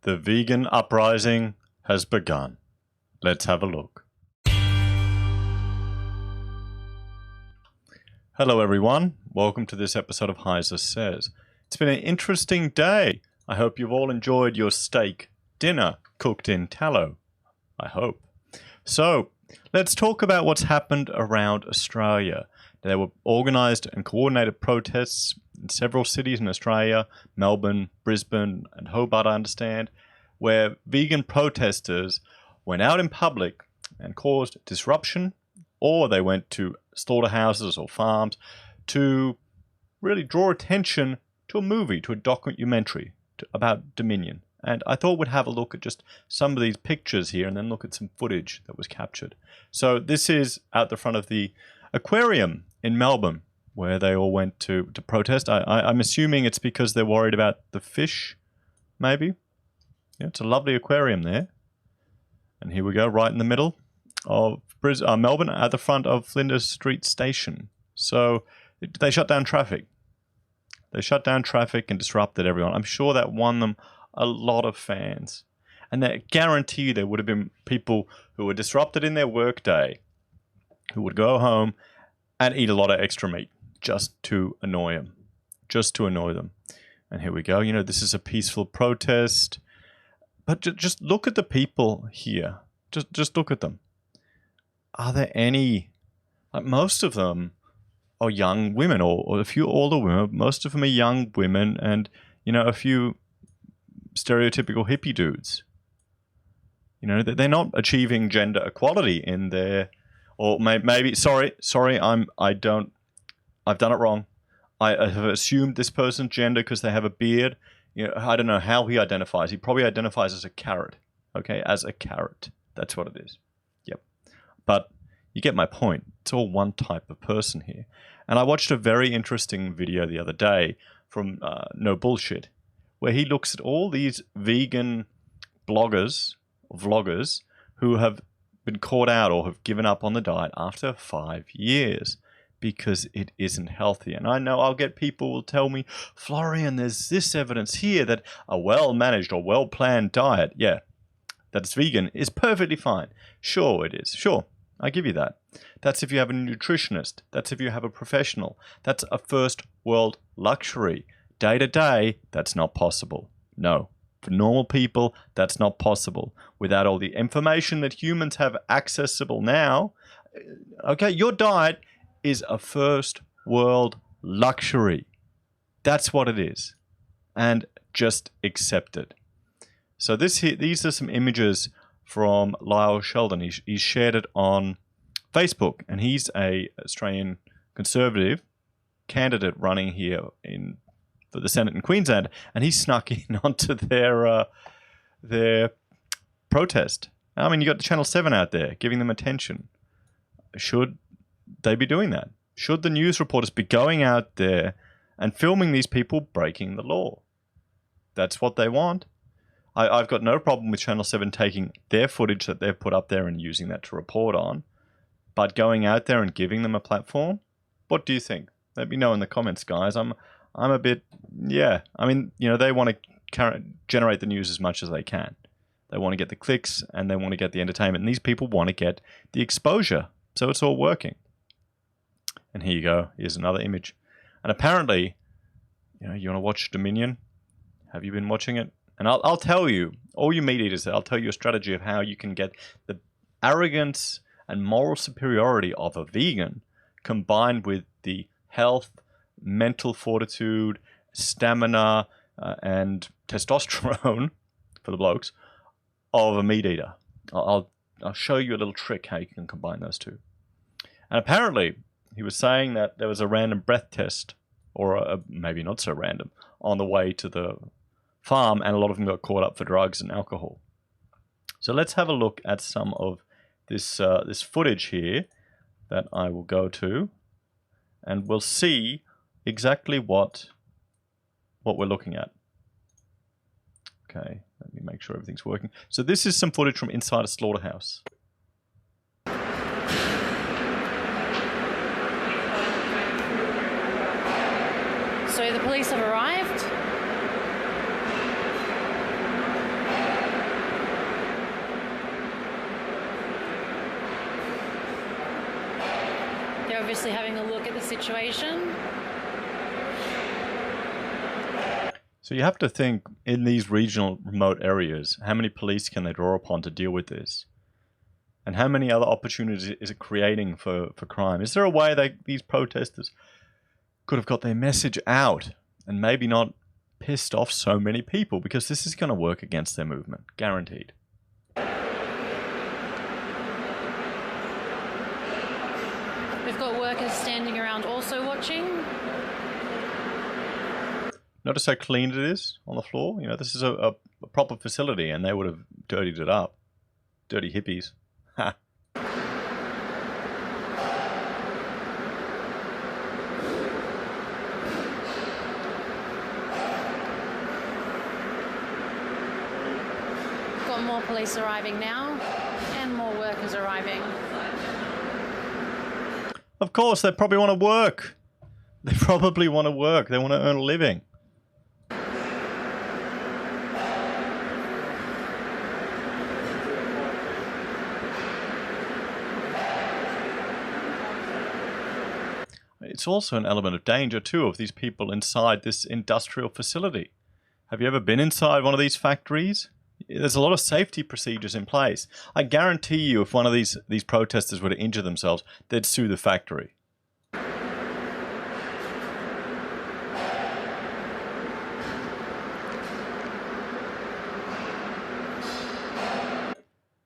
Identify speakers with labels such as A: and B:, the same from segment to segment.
A: The Vegan Uprising has begun. Let's have a look. Hello everyone, welcome to this episode of Heiser Says. It's been an interesting day. I hope you've all enjoyed your steak dinner cooked in tallow. I hope. So, let's talk about what's happened around Australia. There were organised and coordinated protests in several cities in Australia, Melbourne, Brisbane and Hobart, I understand, where vegan protesters went out in public and caused disruption, or they went to slaughterhouses or farms to really draw attention to a movie, to a documentary about Dominion. And I thought we'd have a look at just some of these pictures here and then look at some footage that was captured. So this is out the front of the aquarium in Melbourne, where they all went to protest. I'm assuming it's because they're worried about the fish, maybe. Yeah, it's a lovely aquarium there. And here we go, right in the middle of Melbourne, at the front of Flinders Street Station. So they shut down traffic. They shut down traffic and disrupted everyone. I'm sure that won them a lot of fans. And I guarantee you there would have been people who were disrupted in their workday who would go home and eat a lot of extra meat just to annoy them. Just to annoy them. And here we go. You know, this is a peaceful protest. But just look at the people here. Just look at them. Are there any... Like most of them are young women, or a few older women. Most of them are young women and, you know, a few stereotypical hippie dudes. You know, they're not achieving gender equality in their... Or maybe... Sorry, I've done it wrong. I have assumed this person's gender because they have a beard. You know, I don't know how he identifies. He probably identifies as a carrot. Okay, as a carrot. That's what it is. Yep. But you get my point. It's all one type of person here. And I watched a very interesting video the other day from No Bullshit, where he looks at all these vegan bloggers, vloggers, who have been caught out or have given up on the diet after 5 years. Because it isn't healthy. And I know I'll get people who will tell me, Florian, there's this evidence here that a well-managed or well-planned diet, yeah, that's vegan, is perfectly fine. Sure it is. Sure, I give you that. That's if you have a nutritionist. That's if you have a professional. That's a first world luxury. Day to day, that's not possible. No. For normal people, that's not possible. Without all the information that humans have accessible now, okay, your diet is a first world luxury. That's what it is. And just accept it. So these are some images from Lyle Sheldon. He's shared it on Facebook, and he's a Australian Conservative candidate running here for the Senate in Queensland, and he snuck in onto their protest. I mean, you got the Channel 7 out there giving them attention. Should they be doing that? Should the news reporters be going out there and filming these people breaking the law? That's what they want. I've got no problem with Channel 7 taking their footage that they've put up there and using that to report on. But going out there and giving them a platform? What do you think? Let me know in the comments, guys. I'm a bit... Yeah. I mean, you know, they want to generate the news as much as they can. They want to get the clicks and they want to get the entertainment. And these people want to get the exposure. So it's all working. And here you go. Here's another image. And apparently, you know, you want to watch Dominion? Have you been watching it? And I'll tell you, all you meat eaters, I'll tell you a strategy of how you can get the arrogance and moral superiority of a vegan combined with the health, mental fortitude, stamina, and testosterone, for the blokes, of a meat eater. I'll show you a little trick how you can combine those two. And apparently, he was saying that there was a random breath test, or maybe not so random, on the way to the farm, and a lot of them got caught up for drugs and alcohol. So let's have a look at some of this this footage here that I will go to, and we'll see exactly what we're looking at. Okay, let me make sure everything's working. So this is some footage from inside a slaughterhouse.
B: So the police have arrived. They're obviously having a look at the situation.
A: So you have to think, in these regional remote areas, how many police can they draw upon to deal with this? And how many other opportunities is it creating for crime? Is there a way that these protesters could have got their message out and maybe not pissed off so many people? Because this is going to work against their movement, guaranteed.
B: We've got workers standing around also watching.
A: Notice how clean it is on the floor? You know, this is a proper facility, and they would have dirtied it up. Dirty hippies. Ha.
B: Got more police arriving now, and more workers arriving.
A: Of course, they probably want to work. They probably want to work. They want to earn a living. It's also an element of danger, too, of these people inside this industrial facility. Have you ever been inside one of these factories? There's a lot of safety procedures in place. I guarantee you, if one of these protesters were to injure themselves, they'd sue the factory.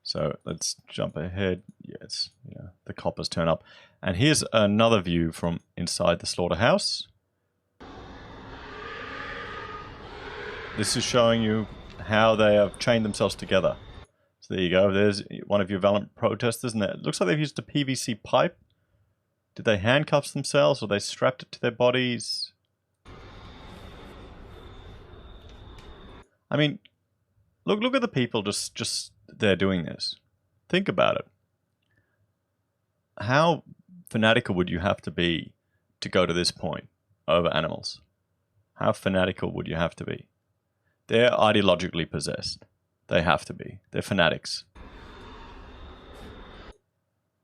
A: So let's jump ahead. Yes, yeah, the coppers turn up. And here's another view from inside the slaughterhouse. This is showing you how they have chained themselves together. So there you go. There's one of your valiant protesters, and it looks like they've used a PVC pipe. Did they handcuff themselves, or they strapped it to their bodies? I mean, look at the people just there doing this. Think about it. How fanatical would you have to be to go to this point over animals? How fanatical would you have to be? They're ideologically possessed. They have to be. They're fanatics.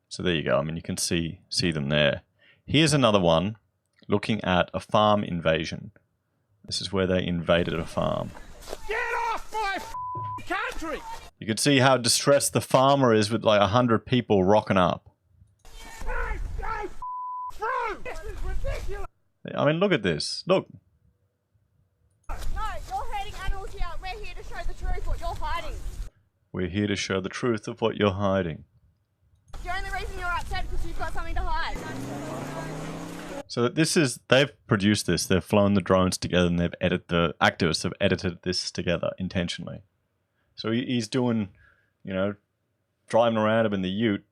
A: So there you go. I mean, you can see them there. Here's another one looking at a farm invasion. This is where they invaded a farm.
C: Get off my country!
A: You can see how distressed the farmer is with like 100 people rocking up.
C: This is ridiculous!
A: I mean, look at this. Look.
D: No, you're hurting animals here. We're here to show the truth, what you're hiding.
A: We're here to show the truth of what you're hiding.
D: The only reason you're upset is because you've got something to hide.
A: So this is, they've produced this. They've flown the drones together, and the activists have edited this together intentionally. So he's doing, you know, driving around him in the ute.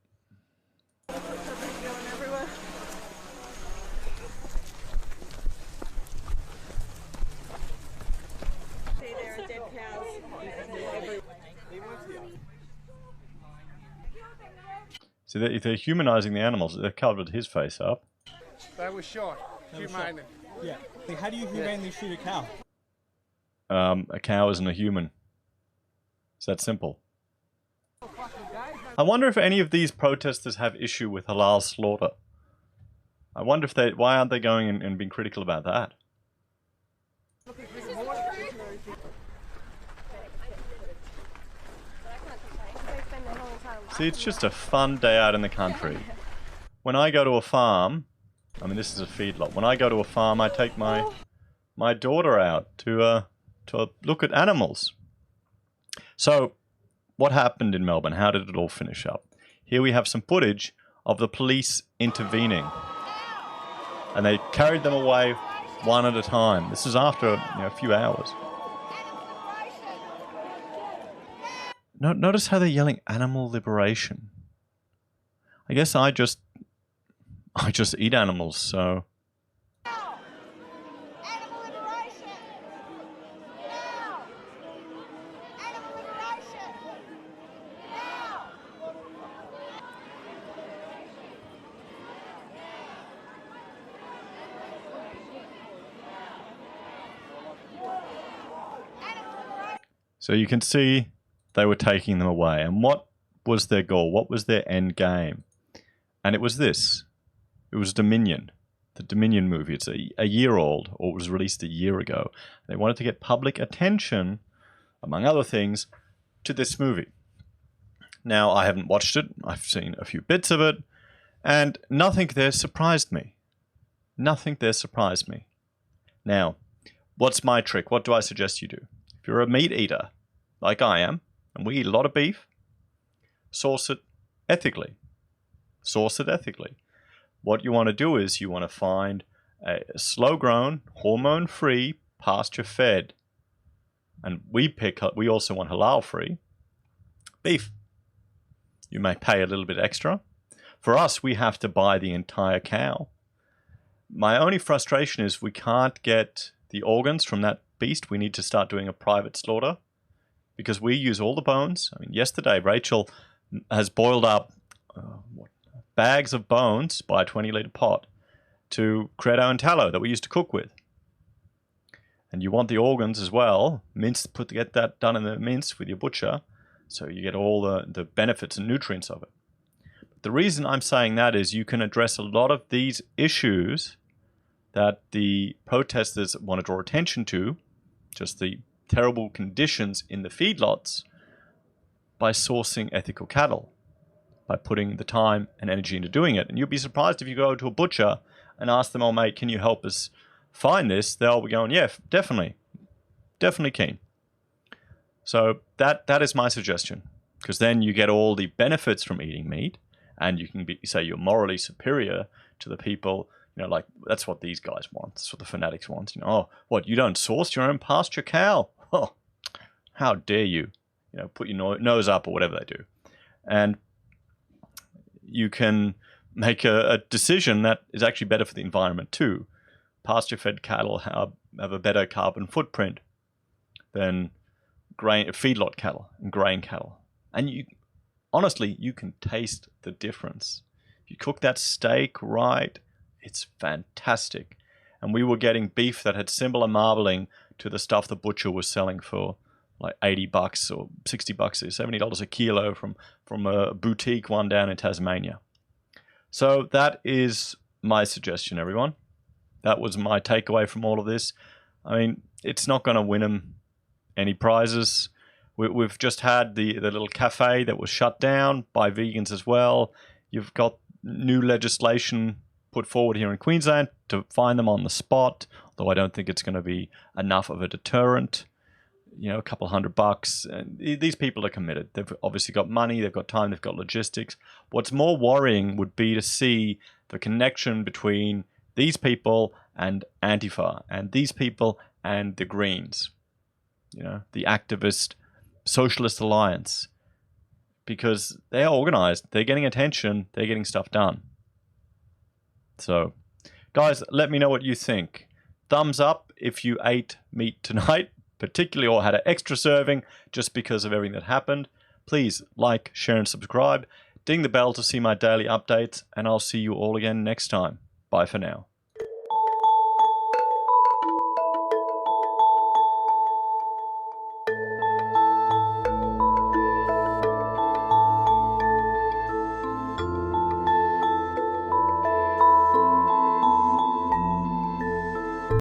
A: So they're humanizing the animals. They've covered his face up.
C: They were shot. Humane.
E: Yeah. Like, how do you humanely shoot a cow?
A: A cow isn't a human. It's that simple. I wonder if any of these protesters have issue with halal slaughter. I wonder if why aren't they going and being critical about that? See, it's just a fun day out in the country. When I go to a farm, I mean, this is a feedlot. When I go to a farm, I take my daughter out to look at animals. So, what happened in Melbourne? How did it all finish up? Here we have some footage of the police intervening, and they carried them away one at a time. This is after a few hours. Notice how they're yelling "animal liberation." I guess I just eat animals, so.
D: Animal liberation! Now! Animal liberation! Now!
A: So you can see they were taking them away. And what was their goal? What was their end game? And it was this. It was Dominion, the Dominion movie. It's a year old, or it was released a year ago. They wanted to get public attention, among other things, to this movie. Now, I haven't watched it. I've seen a few bits of it, and nothing there surprised me. Nothing there surprised me. Now, what's my trick? What do I suggest you do? If you're a meat eater, like I am, and we eat a lot of beef, source it ethically. Source it ethically. What you want to do is you want to find a slow-grown, hormone-free, pasture-fed, and we also want halal-free beef. You may pay a little bit extra. For us, we have to buy the entire cow. My only frustration is we can't get the organs from that beast. We need to start doing a private slaughter because we use all the bones. I mean, yesterday, Rachel has boiled up bags of bones by a 20-litre pot to create our own tallow that we used to cook with. And you want the organs as well, get that done in the mince with your butcher, so you get all the benefits and nutrients of it. But the reason I'm saying that is you can address a lot of these issues that the protesters want to draw attention to, just the terrible conditions in the feedlots, by sourcing ethical cattle, by putting the time and energy into doing it. And you'll be surprised if you go to a butcher and ask them, oh mate, can you help us find this? They'll be going, yeah, definitely keen. So that is my suggestion, because then you get all the benefits from eating meat, and you can say you're morally superior to the people, like that's what these guys want. That's what the fanatics want. Oh, what, you don't source your own pasture cow? Oh, how dare you? Put your nose up, or whatever they do. And you can make a decision that is actually better for the environment too. Pasture-fed cattle have a better carbon footprint than feedlot cattle and grain cattle. And honestly, you can taste the difference. If you cook that steak right, it's fantastic. And we were getting beef that had similar marbling to the stuff the butcher was selling for like $80 or $60 or $70 a kilo from a boutique one down in Tasmania. So that is my suggestion, everyone. That was my takeaway from all of this. I mean, it's not going to win them any prizes. We've just had the little cafe that was shut down by vegans as well. You've got new legislation put forward here in Queensland to fine them on the spot, though I don't think it's going to be enough of a deterrent. A couple $100. And these people are committed. They've obviously got money, they've got time, they've got logistics. What's more worrying would be to see the connection between these people and Antifa, and these people and the Greens, the activist Socialist Alliance, because they are organized, they're getting attention, they're getting stuff done. So, guys, let me know what you think. Thumbs up if you ate meat tonight, particularly, or had an extra serving just because of everything that happened. Please like, share, and subscribe. Ding the bell to see my daily updates, and I'll see you all again next time. Bye for now.